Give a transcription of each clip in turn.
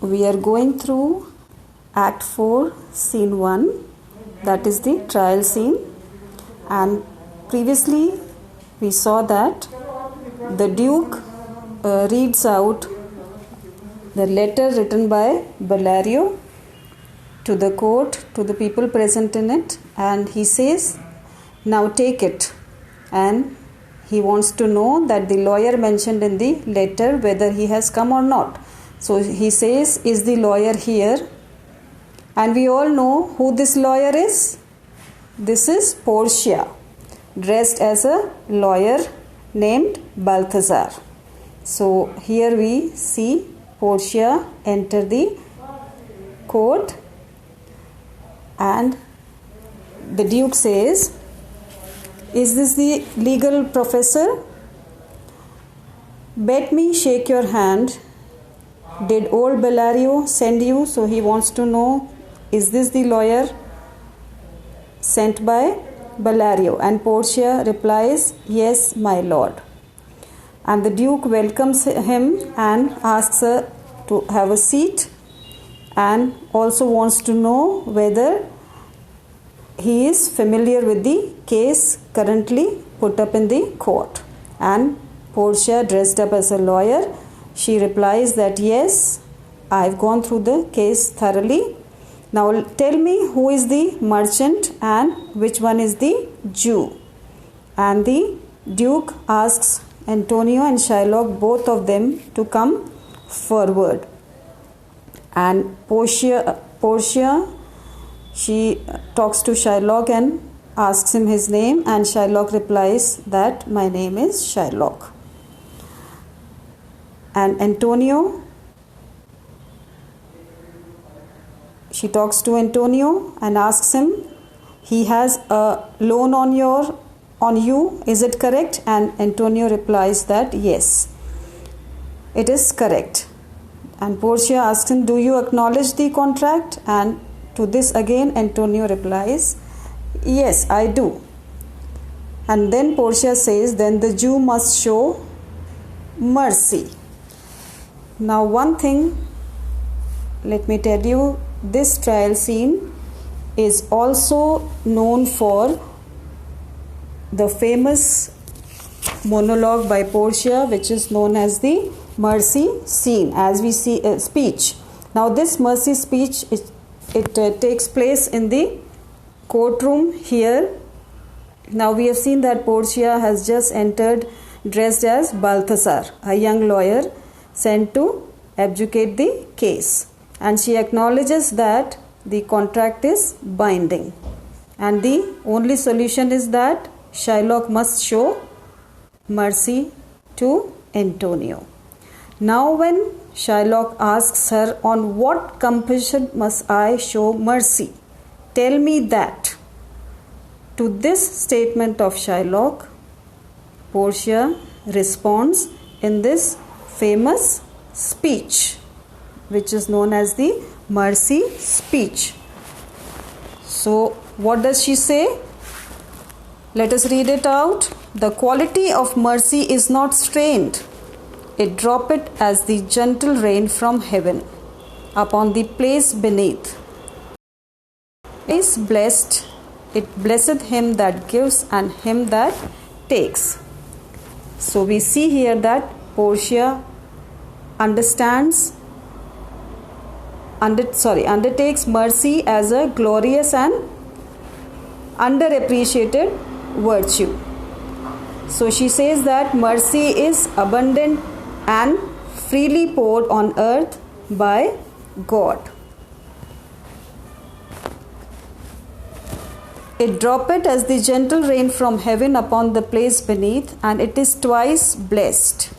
we are going through Act 4, Scene 1, that is the trial scene. And previously we saw that the Duke reads out the letter written by Bellario to the court, to the people present in it, and he says, now take it. And he wants to know that the lawyer mentioned in the letter whether he has come or not. So he says, is the lawyer here? And we all know who this lawyer is. This is Portia, dressed as a lawyer named Balthazar. So here we see Portia enter the court, and the Duke says, is this the legal professor? Bet me shake your hand. Did old Bellario send you? So he wants to know, is this the lawyer sent by Bellario? And Portia replies, yes, my lord. And the Duke welcomes him and asks her to have a seat, and also wants to know whether he is familiar with the case currently put up in the court. And Portia, dressed up as a lawyer, she replies that yes, I've gone through the case thoroughly. Now tell me, who is the merchant and which one is the Jew? And the Duke asks Antonio and Shylock, both of them, to come forward. And Portia, she talks to Shylock and asks him his name, and Shylock replies that my name is Shylock. And Antonio, she talks to Antonio and asks him, he has a loan on you, is it correct? And Antonio replies that yes, it is correct. And Portia asks him, do you acknowledge the contract? And to this again Antonio replies, yes, I do. And then Portia says, then the Jew must show mercy. Now one thing, let me tell you, this trial scene is also known for the famous monologue by Portia, which is known as the mercy scene, as we see a speech. Now this mercy speech, it takes place in the courtroom here. Now we have seen that Portia has just entered dressed as Balthazar, a young lawyer sent to adjudicate the case, and she acknowledges that the contract is binding, and the only solution is that Shylock must show mercy to Antonio. Now when Shylock asks her, on what compulsion must I show mercy? Tell me that. To this statement of Shylock, Portia responds in this famous speech, which is known as the mercy speech. So what does she say? Let us read it out. The quality of mercy is not strained. It droppeth as the gentle rain from heaven upon the place beneath. It is blessed, it blesseth him that gives and him that takes. So we see here that Portia undertakes mercy as a glorious and underappreciated virtue. So she says that mercy is abundant and freely poured on earth by God. It droppeth as the gentle rain from heaven upon the place beneath, and it is twice blessed.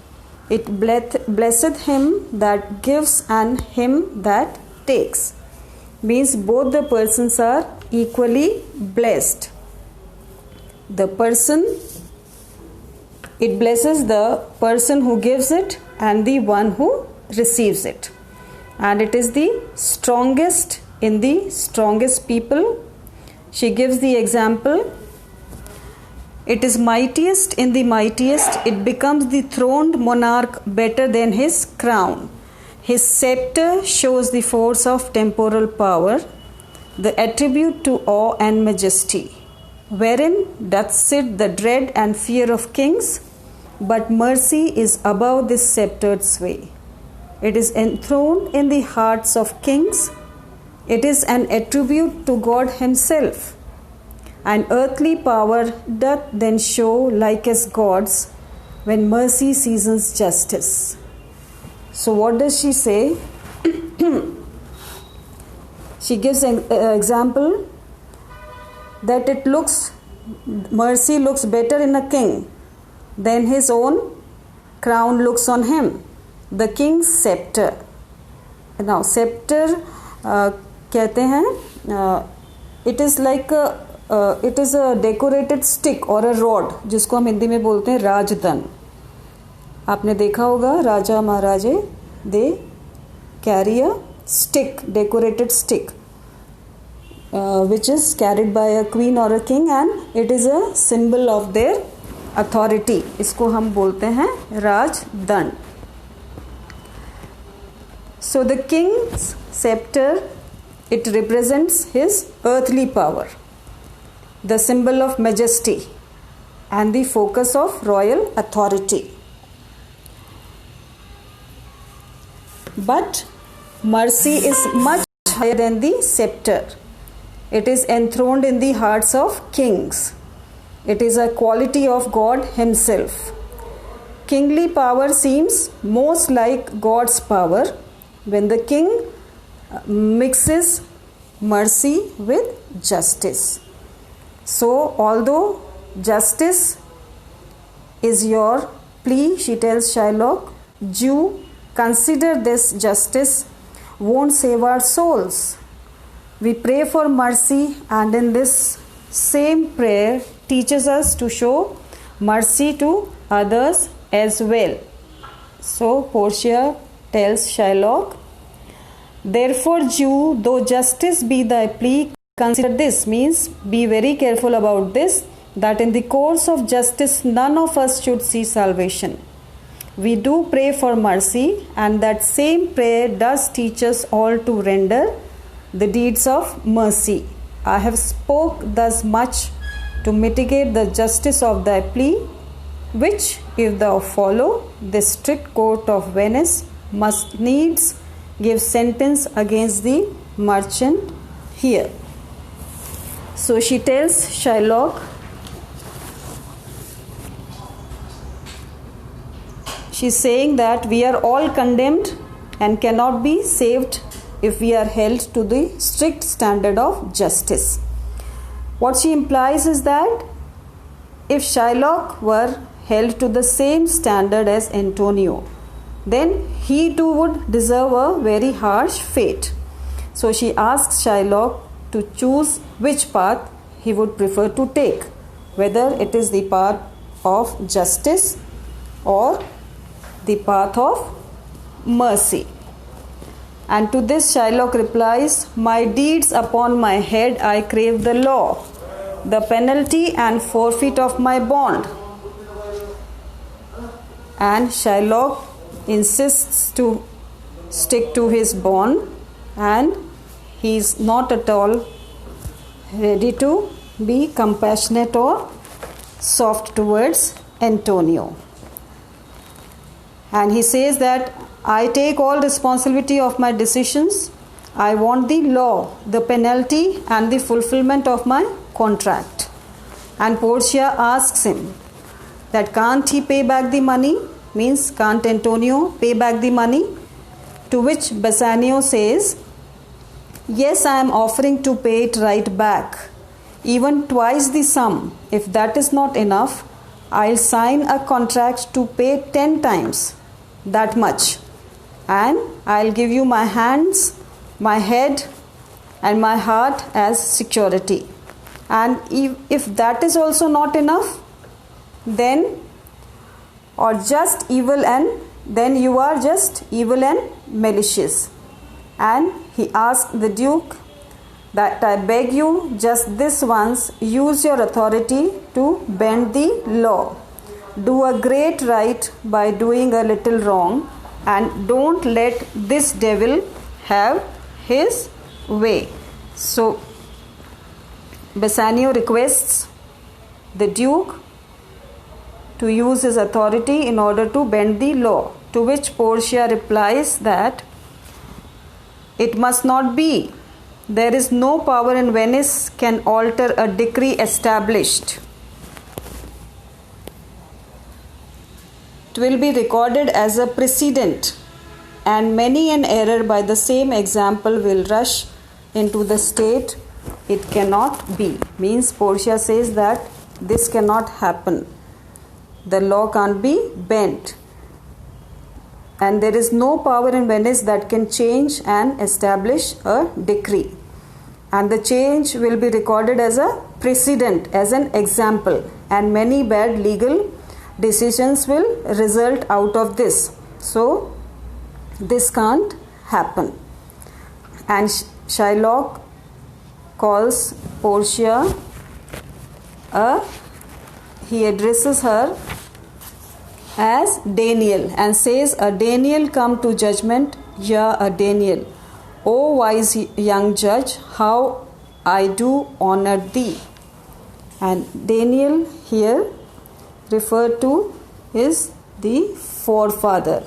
It blesseth him that gives and him that takes. Means both the persons are equally blessed. It blesses the person who gives it and the one who receives it. And it is the strongest in the strongest people. She gives the example, it is mightiest in the mightiest, it becomes the throned monarch better than his crown. His scepter shows the force of temporal power, the attribute to awe and majesty, wherein doth sit the dread and fear of kings, but mercy is above this sceptred sway. It is enthroned in the hearts of kings. It is an attribute to God Himself. And earthly power doth then show like as God's when mercy seasons justice. So what does she say? She gives an example that mercy looks better in a king than his own crown looks on him. The king's scepter. Now scepter कहते हैं it is like it is a decorated stick or a rod जिसको हम हिंदी में बोलते हैं राजदंड. आपने देखा होगा राजा महाराजे they carry a stick, decorated stick, which is carried by a queen or a king, and it is a symbol of their authority. इसको हम बोलते हैं राजदंड. So the king's scepter, it represents his earthly power, the symbol of majesty and the focus of royal authority. But mercy is much higher than the scepter. It is enthroned in the hearts of kings. It is a quality of God Himself. Kingly power seems most like God's power when the king mixes mercy with justice. So, although justice is your plea, she tells Shylock, Jew, consider this justice won't save our souls. We pray for mercy, and in this same prayer teaches us to show mercy to others as well. So Portia tells Shylock, therefore, Jew, though justice be thy plea, consider this, means be very careful about this, that in the course of justice none of us should see salvation. We do pray for mercy, and that same prayer does teach us all to render the deeds of mercy. I have spoke thus much to mitigate the justice of thy plea, which, if thou follow, this strict court of Venice must needs give sentence against the merchant here. So she tells Shylock, she's saying that we are all condemned and cannot be saved if we are held to the strict standard of justice. What she implies is that if Shylock were held to the same standard as Antonio, then he too would deserve a very harsh fate. So she asks Shylock to choose which path he would prefer to take, whether it is the path of justice or the path of mercy. And to this Shylock replies, my deeds upon my head I crave the law, the penalty and forfeit of my bond. And Shylock insists to stick to his bond, and he is not at all ready to be compassionate or soft towards Antonio. And he says that I take all responsibility of my decisions. I want the law, the penalty and the fulfillment of my contract. And Portia asks him that can't he pay back the money? Means can't Antonio pay back the money? To which Bassanio says, yes, I am offering to pay it right back, even twice the sum. If that is not enough, I'll sign a contract to pay 10 times that much, and I'll give you my hands, my head and my heart as security. And if that is also not enough, then or just evil, and then you are just evil and malicious. And he asked the Duke that I beg you just this once, use your authority to bend the law. Do a great right by doing a little wrong, and don't let this devil have his way. So Bassanio requests the Duke to use his authority in order to bend the law, to which Portia replies that it must not be. There is no power in Venice can alter a decree established. It will be recorded as a precedent, and many an error by the same example will rush into the state. It cannot be. Means Portia says that this cannot happen. The law can't be bent. And there is no power in Venice that can change and establish a decree. And the change will be recorded as a precedent, as an example. And many bad legal decisions will result out of this. So, this can't happen. And Shylock calls Portia, he addresses her as Daniel and says, a Daniel come to judgment, yeah, a Daniel. O wise young judge, how I do honor thee. And Daniel here referred to is the forefather.